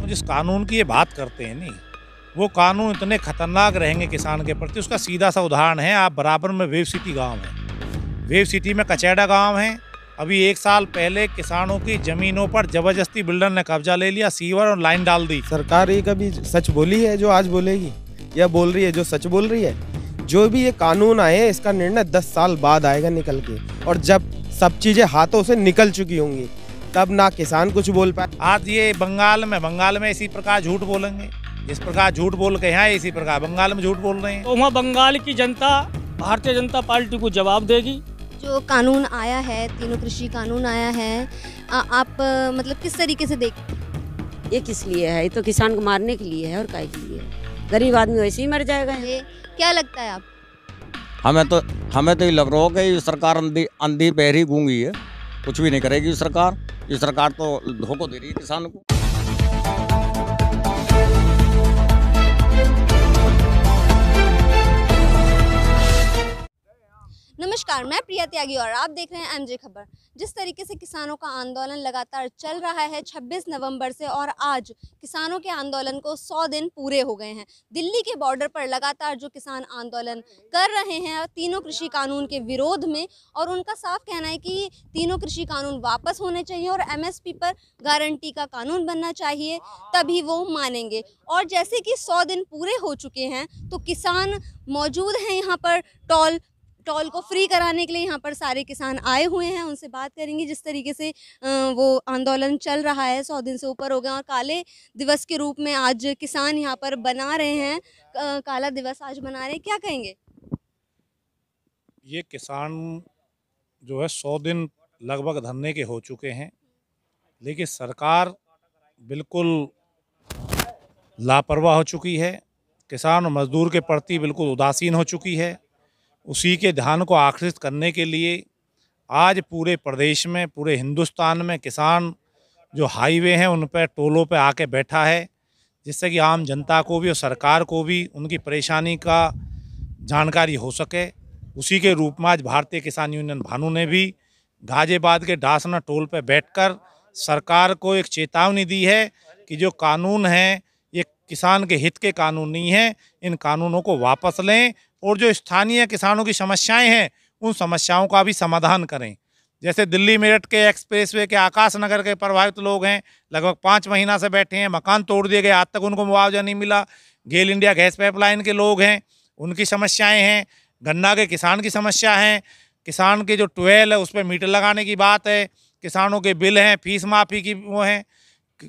आप जिस कानून की ये बात करते हैं नहीं, वो कानून इतने खतरनाक रहेंगे किसान के प्रति। उसका सीधा सा उदाहरण है, आप बराबर में वेव सिटी गांव है, वेव सिटी में कचैड़ा गांव है। अभी 1 साल पहले किसानों की जमीनों पर जबरदस्ती बिल्डर ने कब्जा ले लिया, सीवर और लाइन डाल दी। सरकार ये कभी सच बोली है जो आज बोलेगी, या बोल रही है जो सच बोल रही है? जो भी ये कानून आए हैं इसका निर्णय 10 साल बाद आएगा निकल के, और जब सब चीजें हाथों से निकल चुकी होंगी तब ना किसान कुछ बोल पाए। आज ये बंगाल में इसी प्रकार झूठ बोलेंगे, जिस प्रकार झूठ बोल के यहाँ इसी प्रकार बंगाल में झूठ बोल रहे हैं। तो वहाँ बंगाल की जनता भारतीय जनता पार्टी को जवाब देगी। जो कानून आया है, तीनों कृषि कानून आया है, आप मतलब किस तरीके से देख? ये किस लिए है? ये तो किसान को मारने के लिए है और काय के लिए? गरीब आदमी वैसे ही मर जाएगा। ये क्या लगता है आप? हमें तो ये लग रहा हो कि ये सरकार अंधी बहरी गूंगी है, कुछ भी नहीं करेगी ये सरकार तो धोखा दे रही है किसान को। नमस्कार, मैं प्रिया त्यागी और आप देख रहे हैं एमजे खबर। जिस तरीके से किसानों का आंदोलन लगातार चल रहा है 26 नवंबर से, और आज किसानों के आंदोलन को 100 दिन पूरे हो गए हैं। दिल्ली के बॉर्डर पर लगातार जो किसान आंदोलन कर रहे हैं तीनों कृषि कानून के विरोध में, और उनका साफ कहना है कि तीनों कृषि कानून वापस होने चाहिए और एमएसपी पर गारंटी का कानून बनना चाहिए, तभी वो मानेंगे। और जैसे कि 100 दिन पूरे हो चुके हैं तो किसान मौजूद हैं यहाँ पर, टोल को फ्री कराने के लिए यहाँ पर सारे किसान आए हुए हैं। उनसे बात करेंगे जिस तरीके से वो आंदोलन चल रहा है, 100 दिन से ऊपर हो गए और काले दिवस के रूप में आज किसान यहाँ पर बना रहे हैं, काला दिवस आज मना रहे हैं। क्या कहेंगे? ये किसान जो है 100 दिन लगभग धरने के हो चुके हैं, लेकिन सरकार बिल्कुल लापरवाह हो चुकी है, किसान और मजदूर के प्रति बिल्कुल उदासीन हो चुकी है। उसी के ध्यान को आकर्षित करने के लिए आज पूरे प्रदेश में, पूरे हिंदुस्तान में किसान जो हाईवे हैं उन पर, टोलों पर आके बैठा है, जिससे कि आम जनता को भी और सरकार को भी उनकी परेशानी का जानकारी हो सके। उसी के रूप में आज भारतीय किसान यूनियन भानु ने भी गाजियाबाद के डासना टोल पर बैठकर सरकार को एक चेतावनी दी है कि जो कानून हैं ये किसान के हित के कानून नहीं हैं, इन कानूनों को वापस लें और जो स्थानीय किसानों की समस्याएं हैं उन समस्याओं का भी समाधान करें। जैसे दिल्ली मेरठ के एक्सप्रेसवे के आकाश नगर के प्रभावित लोग हैं, लगभग 5 महीना से बैठे हैं, मकान तोड़ दिए गए, आज तक उनको मुआवजा नहीं मिला। गेल इंडिया गैस पाइपलाइन के लोग हैं, उनकी समस्याएं हैं। गन्ना के किसान की समस्या है, किसान के जो ट्वेल है उस पर मीटर लगाने की बात है, किसानों के बिल हैं, फीस माफ़ी की वो हैं।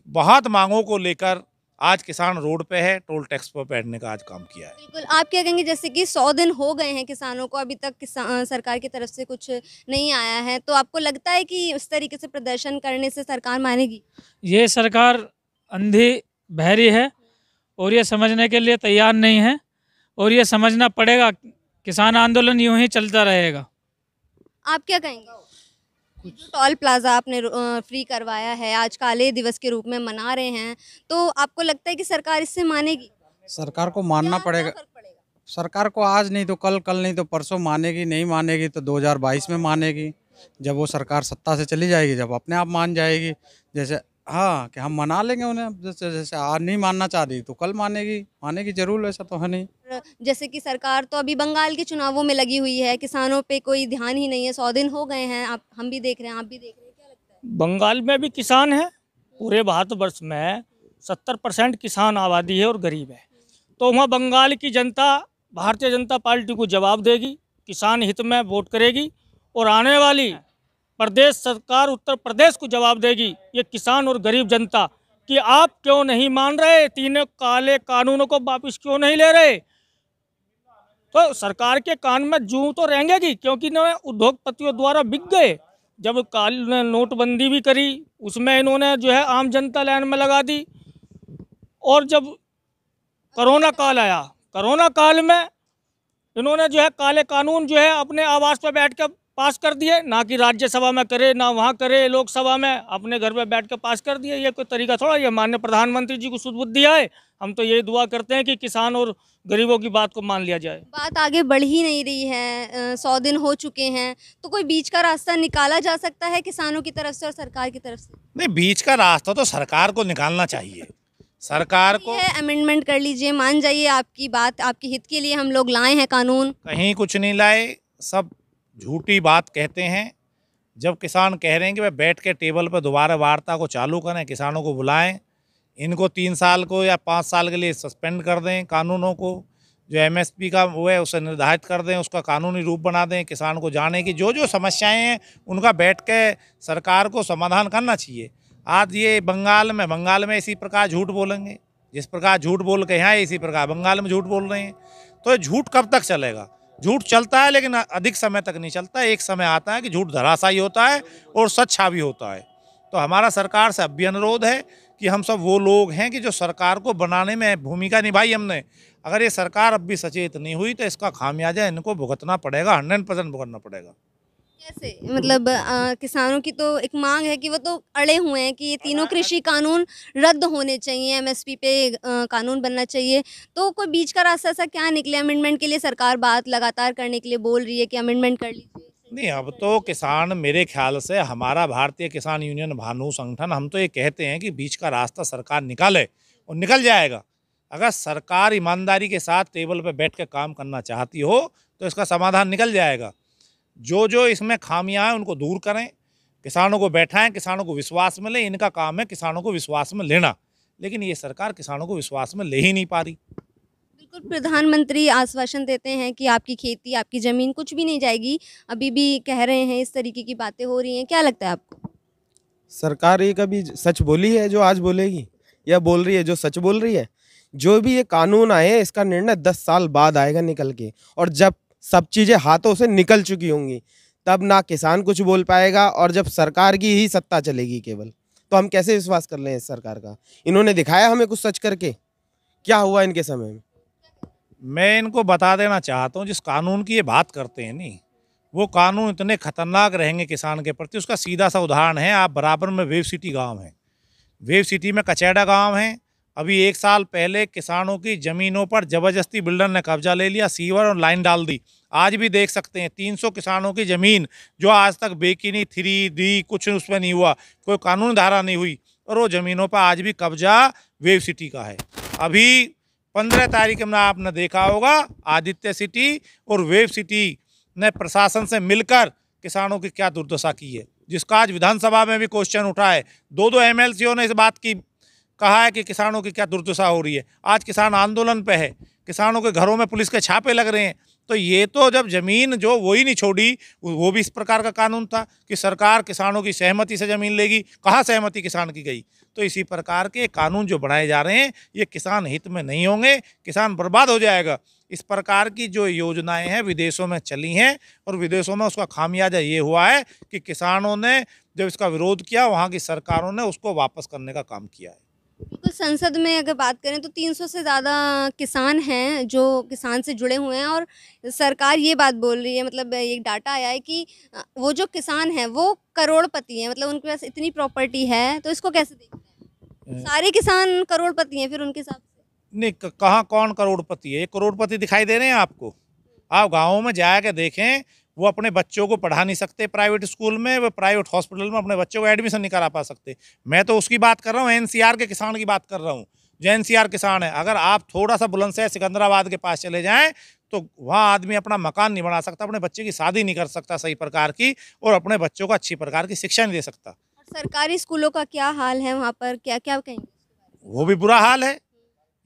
बहुत मांगों को लेकर आज किसान रोड पे है, टोल टैक्स पर बैठने का आज काम किया है। बिल्कुल, आप क्या कहेंगे? जैसे कि 100 दिन हो गए हैं किसानों को, अभी तक सरकार की तरफ से कुछ नहीं आया है, तो आपको लगता है कि उस तरीके से प्रदर्शन करने से सरकार मानेगी? ये सरकार अंधी बहरी है और ये समझने के लिए तैयार नहीं है, और ये समझना पड़ेगा। किसान आंदोलन यूं ही चलता रहेगा। आप क्या कहेंगे? टोल प्लाजा आपने फ्री करवाया है, आज काले दिवस के रूप में मना रहे हैं, तो आपको लगता है कि सरकार इससे मानेगी? सरकार को मानना पड़ेगा। सरकार को आज नहीं तो कल नहीं तो परसों मानेगी। नहीं मानेगी तो 2022 में मानेगी, जब वो सरकार सत्ता से चली जाएगी, जब अपने आप मान जाएगी। जैसे हाँ कि हम मना लेंगे उन्हें, जैसे आज नहीं मानना चाह रही तो कल मानेगी जरूर, ऐसा तो है नहीं। जैसे कि सरकार तो अभी बंगाल के चुनावों में लगी हुई है, किसानों पे कोई ध्यान ही नहीं है। 100 दिन हो गए हैं, हम भी देख रहे हैं, आप भी देख रहे हैं, क्या लगता है? बंगाल में भी किसान है, पूरे भारतवर्ष में 70% किसान आबादी है और गरीब है। तो वहाँ बंगाल की जनता भारतीय जनता पार्टी को जवाब देगी, किसान हित में वोट करेगी, और आने वाली प्रदेश सरकार उत्तर प्रदेश को जवाब देगी, ये किसान और गरीब जनता, कि आप क्यों नहीं मान रहे, तीनों काले कानूनों को वापस क्यों नहीं ले रहे। तो सरकार के कान में जूं तो रहेंगे, क्योंकि उद्योगपतियों द्वारा बिक गए। जब काले नोटबंदी भी करी उसमें इन्होंने जो है आम जनता लाइन में लगा दी, और जब कोरोना काल आया, कोरोना काल में इन्होंने जो है काले कानून जो है अपने आवास पर बैठ कर पास कर दिए, ना कि राज्यसभा में करे ना वहाँ करे, लोकसभा में अपने घर में बैठ कर पास कर दिए। ये कोई तरीका थोड़ा, ये माननीय प्रधानमंत्री जी को सुबुद्धि आए। हम तो ये दुआ करते हैं कि किसान और गरीबों की बात को मान लिया जाए। बात आगे बढ़ ही नहीं रही है, 100 दिन हो चुके हैं, तो कोई बीच का रास्ता निकाला जा सकता है किसानों की तरफ से और सरकार की तरफ से? नहीं, बीच का रास्ता तो सरकार को निकालना चाहिए, सरकार को ये अमेंडमेंट कर लीजिए, मान जाइए आपकी बात, आपके हित के लिए हम लोग लाए हैं कानून। कहीं कुछ नहीं लाए, सब झूठी बात कहते हैं। जब किसान कह रहे हैं कि वे बैठ के टेबल पर दोबारा वार्ता को चालू करें, किसानों को बुलाएं, इनको 3 साल को या 5 साल के लिए सस्पेंड कर दें, कानूनों को जो एमएसपी का वो है उसे निर्धारित कर दें, उसका कानूनी रूप बना दें, किसान को जाने की जो समस्याएं हैं उनका बैठ के सरकार को समाधान करना चाहिए। आज ये बंगाल में इसी प्रकार झूठ बोलेंगे, जिस प्रकार झूठ बोल के यहाँ इसी प्रकार बंगाल में झूठ बोल रहे हैं। तो ये झूठ कब तक चलेगा? झूठ चलता है लेकिन अधिक समय तक नहीं चलता। एक समय आता है कि झूठ धराशायी होता है और सच हावी होता है। तो हमारा सरकार से अब भी अनुरोध है कि हम सब वो लोग हैं कि जो सरकार को बनाने में भूमिका निभाई हमने। अगर ये सरकार अब भी सचेत नहीं हुई तो इसका खामियाजा इनको भुगतना पड़ेगा, 100% भुगतना पड़ेगा। कैसे? मतलब किसानों की तो एक मांग है कि वो तो अड़े हुए हैं कि ये तीनों कृषि कानून रद्द होने चाहिए, एमएसपी पे कानून बनना चाहिए। तो कोई बीच का रास्ता ऐसा क्या निकले? अमेंडमेंट के लिए सरकार बात लगातार करने के लिए बोल रही है कि अमेंडमेंट कर लीजिए। नहीं, अब तो किसान, मेरे ख्याल से हमारा भारतीय किसान यूनियन भानु संगठन, हम तो ये कहते हैं कि बीच का रास्ता सरकार निकाले और निकल जाएगा। अगर सरकार ईमानदारी के साथ टेबल पर बैठ के काम करना चाहती हो तो इसका समाधान निकल जाएगा। जो इसमें खामियां हैं उनको दूर करें, किसानों को बैठाएं, किसानों को विश्वास में लें। इनका काम है किसानों को विश्वास में लेना, लेकिन ये सरकार किसानों को विश्वास में ले ही नहीं पा रही। बिल्कुल, प्रधानमंत्री आश्वासन देते हैं कि आपकी खेती, आपकी ज़मीन कुछ भी नहीं जाएगी, अभी भी कह रहे हैं, इस तरीके की बातें हो रही हैं। क्या लगता है आपको? सरकार ये कभी सच बोली है जो आज बोलेगी, या बोल रही है जो सच बोल रही है? जो भी ये कानून आए हैं इसका निर्णय 10 साल बाद आएगा निकल के, और जब सब चीज़ें हाथों से निकल चुकी होंगी तब ना किसान कुछ बोल पाएगा, और जब सरकार की ही सत्ता चलेगी केवल, तो हम कैसे विश्वास कर लें इस सरकार का? इन्होंने दिखाया हमें कुछ सच करके? क्या हुआ इनके समय में? मैं इनको बता देना चाहता हूँ, जिस कानून की ये बात करते हैं नहीं, वो कानून इतने खतरनाक रहेंगे किसान के प्रति। उसका सीधा सा उदाहरण है, आप बराबर में वेव सिटी गांव है, वेव सिटी में कचैड़ा गांव है। अभी 1 साल पहले किसानों की ज़मीनों पर ज़बरदस्ती बिल्डर ने कब्जा ले लिया, सीवर और लाइन डाल दी। आज भी देख सकते हैं 300 किसानों की ज़मीन जो आज तक बेकी नहीं, 3D कुछ उसमें नहीं हुआ, कोई कानून धारा नहीं हुई, और वो ज़मीनों पर आज भी कब्जा वेव सिटी का है। अभी 15 तारीख में आपने देखा होगा, आदित्य सिटी और वेव सिटी ने प्रशासन से मिलकर किसानों की क्या दुर्दशा की है, जिसका आज विधानसभा में भी क्वेश्चन उठा है। 2 MLCओं ने इस बात की कहा है कि किसानों की क्या दुर्दशा हो रही है। आज किसान आंदोलन पे है, किसानों के घरों में पुलिस के छापे लग रहे हैं। तो ये तो जब ज़मीन जो वो ही नहीं छोड़ी, वो भी इस प्रकार का कानून था कि सरकार किसानों की सहमति से ज़मीन लेगी। कहाँ सहमति किसान की गई? तो इसी प्रकार के कानून जो बनाए जा रहे हैं ये किसान हित में नहीं होंगे, किसान बर्बाद हो जाएगा। इस प्रकार की जो योजनाएं हैं विदेशों में चली हैं, और विदेशों में उसका खामियाजा ये हुआ है कि किसानों ने जब इसका विरोध किया, वहाँ की सरकारों ने उसको वापस करने का काम किया है। बिल्कुल, संसद में अगर बात करें तो 300 से ज़्यादा किसान हैं जो किसान से जुड़े हुए हैं, और सरकार ये बात बोल रही है, मतलब एक डाटा आया है कि वो जो किसान हैं वो करोड़पति हैं, मतलब उनके पास इतनी प्रॉपर्टी है। तो इसको कैसे देखते हैं? सारे किसान करोड़पति हैं फिर उनके हिसाब से? नहीं, कहाँ कौन करोड़पति है? 1 करोड़पति दिखाई दे रहे हैं आपको? आप गाँवों में जाके देखें, वो अपने बच्चों को पढ़ा नहीं सकते प्राइवेट स्कूल में, वो प्राइवेट हॉस्पिटल में अपने बच्चों को एडमिशन नहीं करा पा सकते। मैं तो उसकी बात कर रहा हूँ, NCR के किसान की बात कर रहा हूँ, जो NCR किसान है। अगर आप थोड़ा सा बुलंदशहर सिकंदराबाद के पास चले जाएं तो वहाँ आदमी अपना मकान नहीं बना सकता, अपने बच्चे की शादी नहीं कर सकता सही प्रकार की, और अपने बच्चों को अच्छी प्रकार की शिक्षा नहीं दे सकता। और सरकारी स्कूलों का क्या हाल है वहाँ पर, क्या क्या कहेंगे? वो भी बुरा हाल है।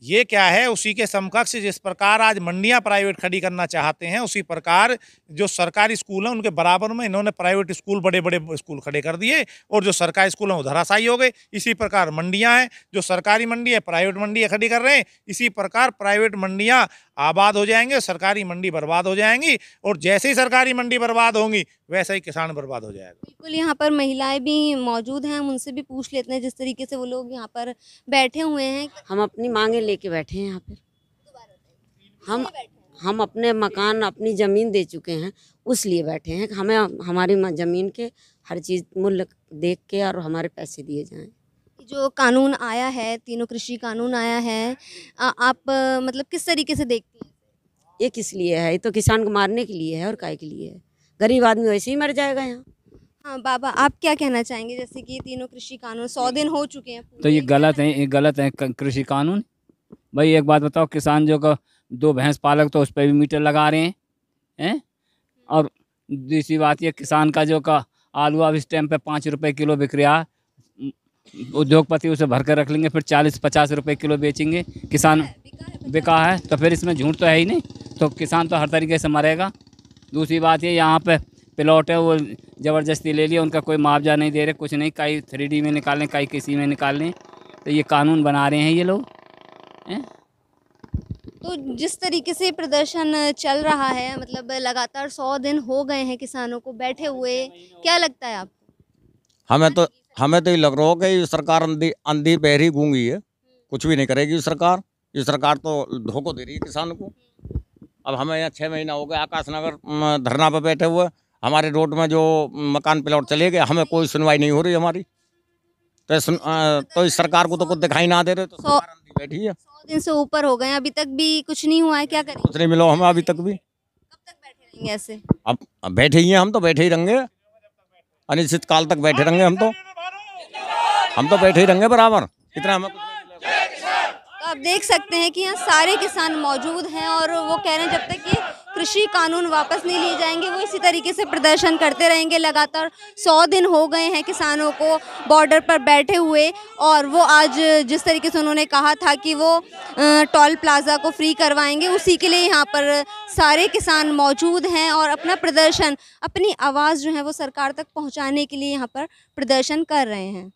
ये क्या है, उसी के समकक्ष जिस प्रकार आज मंडियां प्राइवेट खड़ी करना चाहते हैं, उसी प्रकार जो सरकारी स्कूल हैं उनके बराबर में इन्होंने प्राइवेट स्कूल, बड़े बड़े स्कूल खड़े कर दिए, और जो सरकारी स्कूल हैं वो धराशायी हो गए। इसी प्रकार मंडियां हैं, जो सरकारी मंडी है प्राइवेट मंडी खड़ी कर रहे हैं। इसी प्रकार प्राइवेट मंडियां आबाद हो जाएंगे, सरकारी मंडी बर्बाद हो जाएंगी, और जैसे ही सरकारी मंडी बर्बाद होंगी वैसे ही किसान बर्बाद हो जाएगा। बिल्कुल, यहाँ पर महिलाएं भी मौजूद हैं, हम उनसे भी पूछ लेते हैं, जिस तरीके से वो लोग यहाँ पर बैठे हुए हैं। हम अपनी मांगे लेके बैठे हैं यहाँ पर। हम अपने मकान, अपनी ज़मीन दे चुके हैं, उस लिए बैठे हैं। हमें हमारी ज़मीन के हर चीज़ मूल्य देख के और हमारे पैसे दिए जाएं। जो कानून आया है, तीनों कृषि कानून आया है, आप मतलब किस तरीके से देखती हैं? ये किस लिए है? ये तो किसान को मारने के लिए है, और काय के लिए है? गरीब आदमी वैसे ही मर जाएगा यहाँ। हाँ बाबा, आप क्या कहना चाहेंगे? जैसे कि ये तीनों कृषि कानून 100 दिन हो चुके हैं तो ये पूरे, गलत है, ये गलत है कृषि कानून। भाई एक बात बताओ, किसान जो का 2 भैंस पालक तो उस पर भी मीटर लगा रहे हैं। और दूसरी बात ये, किसान का जो का आलू अब इस टाइम पे 5 रुपए किलो बिक रहा है, उद्योगपति उसे भर कर रख लेंगे, फिर 40-50 रुपए किलो बेचेंगे। किसान बिका है तो फिर इसमें झूठ तो है ही नहीं, तो किसान तो हर तरीके से मरेगा। दूसरी बात ये, यहाँ पे प्लॉट है वो ज़बरदस्ती ले लिया, उनका कोई मुआवजा नहीं दे रहे, कुछ नहीं, कई 3D में निकाल लें, कई किसी में निकाल लें। तो ये कानून बना रहे हैं ये लोग हैं। तो जिस तरीके से प्रदर्शन चल रहा है, मतलब लगातार 100 दिन हो गए हैं किसानों को बैठे हुए, क्या लगता है आपको? हमें तो ये लग रहा हो कि ये सरकार अंधी बहरी गूंगी है, कुछ भी नहीं करेगी ये सरकार तो धोखा दे रही है किसान को। अब हमें यहाँ 6 महीना हो गया आकाशनगर धरना पर बैठे हुए, हमारे रोड में जो मकान प्लॉट चले गए, हमें कोई सुनवाई नहीं हो रही हमारी। तो इस सरकार को तो कुछ दिखाई ना दे रहे, तो सरकार अंधी बैठी है। 100 दिन से ऊपर हो गए, अभी तक भी कुछ नहीं हुआ है, क्या करें? कुछ नहीं मिला हमें अभी तक भी। कब तक बैठे रहेंगे ऐसे? अब बैठे ही हैं, हम तो बैठे ही रहेंगे, अनिश्चित काल तक बैठे रहेंगे। हम तो बैठे ही रहेंगे बराबर, कितना हमें। तो आप देख सकते हैं कि यहाँ सारे किसान मौजूद हैं और वो कह रहे हैं जब तक ये कृषि कानून वापस नहीं लिए जाएंगे वो इसी तरीके से प्रदर्शन करते रहेंगे। लगातार 100 दिन हो गए हैं किसानों को बॉर्डर पर बैठे हुए, और वो आज जिस तरीके से उन्होंने कहा था कि वो टोल प्लाजा को फ्री करवाएंगे, उसी के लिए यहाँ पर सारे किसान मौजूद हैं और अपना प्रदर्शन, अपनी आवाज़ जो है वो सरकार तक पहुँचाने के लिए यहाँ पर प्रदर्शन कर रहे हैं।